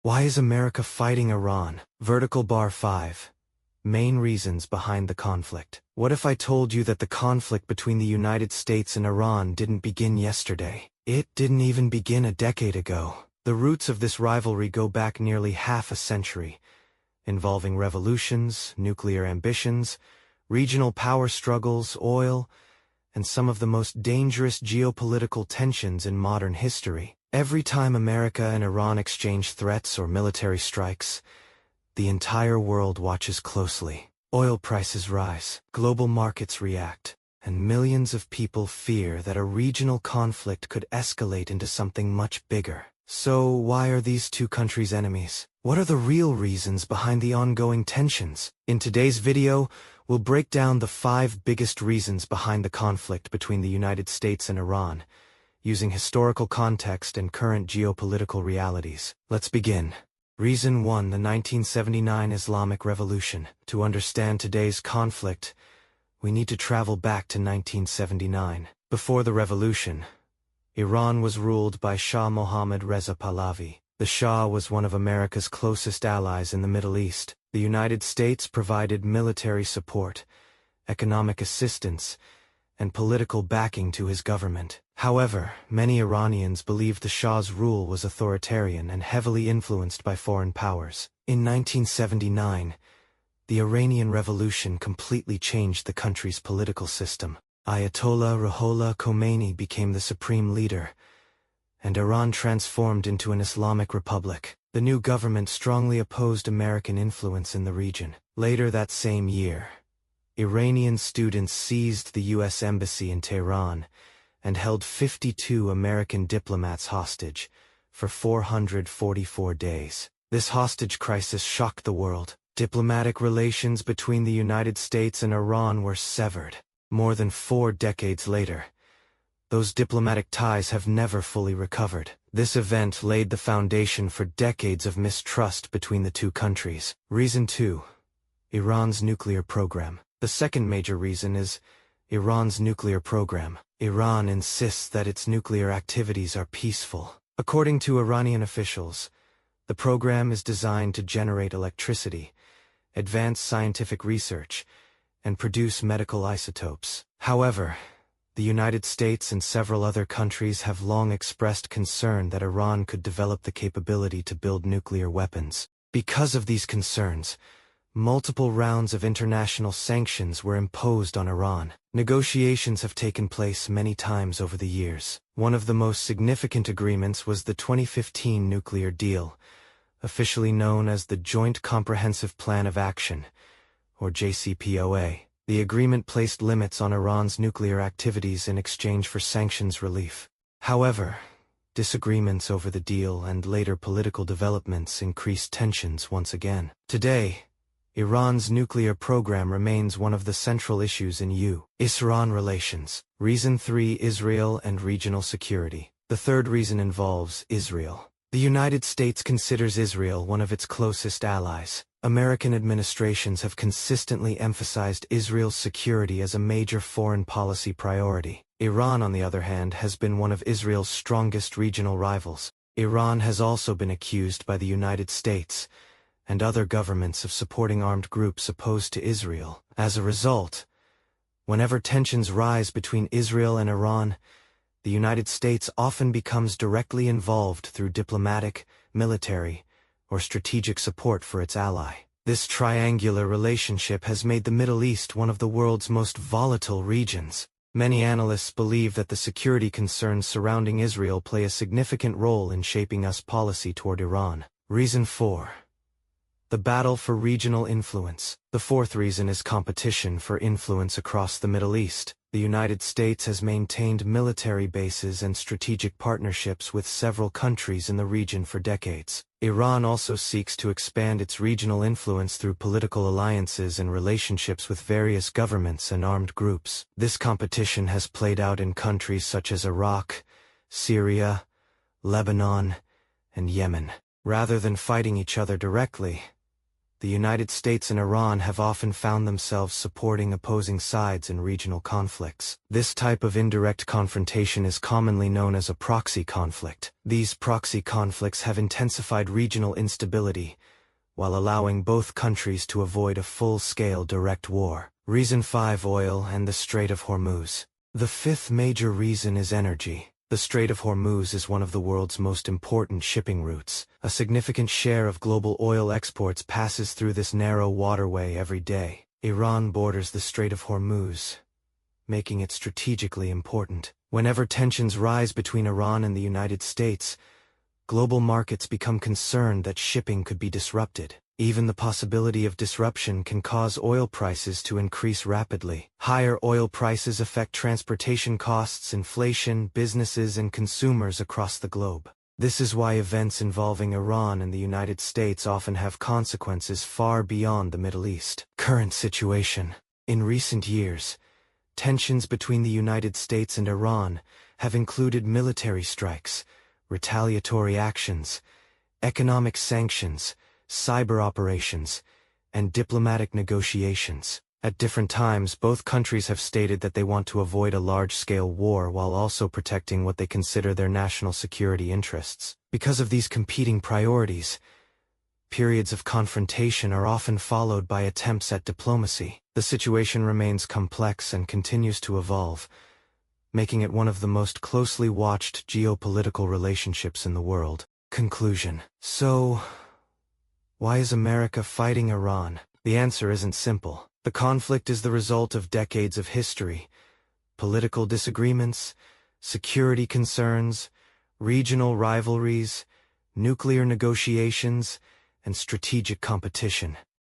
Why is America fighting Iran? Vertical bar 5. Main reasons behind the conflict. What if I told you that the conflict between the United States and Iran didn't begin yesterday? It didn't even begin a decade ago. The roots of this rivalry go back nearly half a century, involving revolutions, nuclear ambitions, regional power struggles, oil, and some of the most dangerous geopolitical tensions in modern history. Every time America and Iran exchange threats or military strikes, the entire world watches closely. Oil prices rise, global markets react, and millions of people fear that a regional conflict could escalate into something much bigger. So why are these two countries enemies? What are the real reasons behind the ongoing tensions? In today's video, we'll break down the 5 biggest reasons behind the conflict between the United States and Iran, using historical context and current geopolitical realities. Let's begin. Reason 1: the 1979 Islamic Revolution. To understand today's conflict, we need to travel back to 1979. Before the revolution, Iran was ruled by Shah Mohammad Reza Pahlavi. The Shah was one of America's closest allies in the Middle East. The United States provided military support, economic assistance, and political backing to his government. However, many Iranians believed the Shah's rule was authoritarian and heavily influenced by foreign powers. In 1979, the Iranian Revolution completely changed the country's political system. Ayatollah Ruhollah Khomeini became the supreme leader, and Iran transformed into an Islamic republic. The new government strongly opposed American influence in the region. Later that same year, Iranian students seized the U.S. Embassy in Tehran and held 52 American diplomats hostage for 444 days. This hostage crisis shocked the world. Diplomatic relations between the United States and Iran were severed. More than 4 decades later, those diplomatic ties have never fully recovered. This event laid the foundation for decades of mistrust between the two countries. Reason 2: Iran's nuclear program. The second major reason is Iran's nuclear program. Iran insists that its nuclear activities are peaceful. According to Iranian officials, the program is designed to generate electricity, advance scientific research, and produce medical isotopes. However, the United States and several other countries have long expressed concern that Iran could develop the capability to build nuclear weapons. Because of these concerns, multiple rounds of international sanctions were imposed on Iran. Negotiations have taken place many times over the years. One of the most significant agreements was the 2015 nuclear deal, officially known as the Joint Comprehensive Plan of Action, or JCPOA. The agreement placed limits on Iran's nuclear activities in exchange for sanctions relief. However, disagreements over the deal and later political developments increased tensions once again. Today, Iran's nuclear program remains one of the central issues in U.S.-Iran relations. Reason 3: Israel and regional security. The third reason involves Israel. The United States considers Israel one of its closest allies. American administrations have consistently emphasized Israel's security as a major foreign policy priority. Iran, on the other hand, has been one of Israel's strongest regional rivals. Iran has also been accused by the United States and other governments of supporting armed groups opposed to Israel. As a result, whenever tensions rise between Israel and Iran, the United States often becomes directly involved through diplomatic, military, or strategic support for its ally. This triangular relationship has made the Middle East one of the world's most volatile regions. Many analysts believe that the security concerns surrounding Israel play a significant role in shaping U.S. policy toward Iran. Reason 4: the battle for regional influence. The fourth reason is competition for influence across the Middle East. The United States has maintained military bases and strategic partnerships with several countries in the region for decades. Iran also seeks to expand its regional influence through political alliances and relationships with various governments and armed groups. This competition has played out in countries such as Iraq, Syria, Lebanon, and Yemen. Rather than fighting each other directly, The United States and Iran have often found themselves supporting opposing sides in regional conflicts. This type of indirect confrontation is commonly known as a proxy conflict. These proxy conflicts have intensified regional instability, while allowing both countries to avoid a full-scale direct war. Reason 5: Oil and the Strait of Hormuz. The fifth major reason is energy. The Strait of Hormuz is one of the world's most important shipping routes. A significant share of global oil exports passes through this narrow waterway every day. Iran borders the Strait of Hormuz, making it strategically important. Whenever tensions rise between Iran and the United States, global markets become concerned that shipping could be disrupted. Even the possibility of disruption can cause oil prices to increase rapidly. Higher oil prices affect transportation costs, inflation, businesses, and consumers across the globe. This is why events involving Iran and the United States often have consequences far beyond the Middle East. Current situation. In recent years, tensions between the United States and Iran have included military strikes, retaliatory actions, economic sanctions, cyber operations, and diplomatic negotiations. At different times, both countries have stated that they want to avoid a large-scale war while also protecting what they consider their national security interests. Because of these competing priorities, periods of confrontation are often followed by attempts at diplomacy. The situation remains complex and continues to evolve, making it one of the most closely watched geopolitical relationships in the world. Conclusion. So, why is America fighting Iran? The answer isn't simple. The conflict is the result of decades of history, political disagreements, security concerns, regional rivalries, nuclear negotiations, and strategic competition.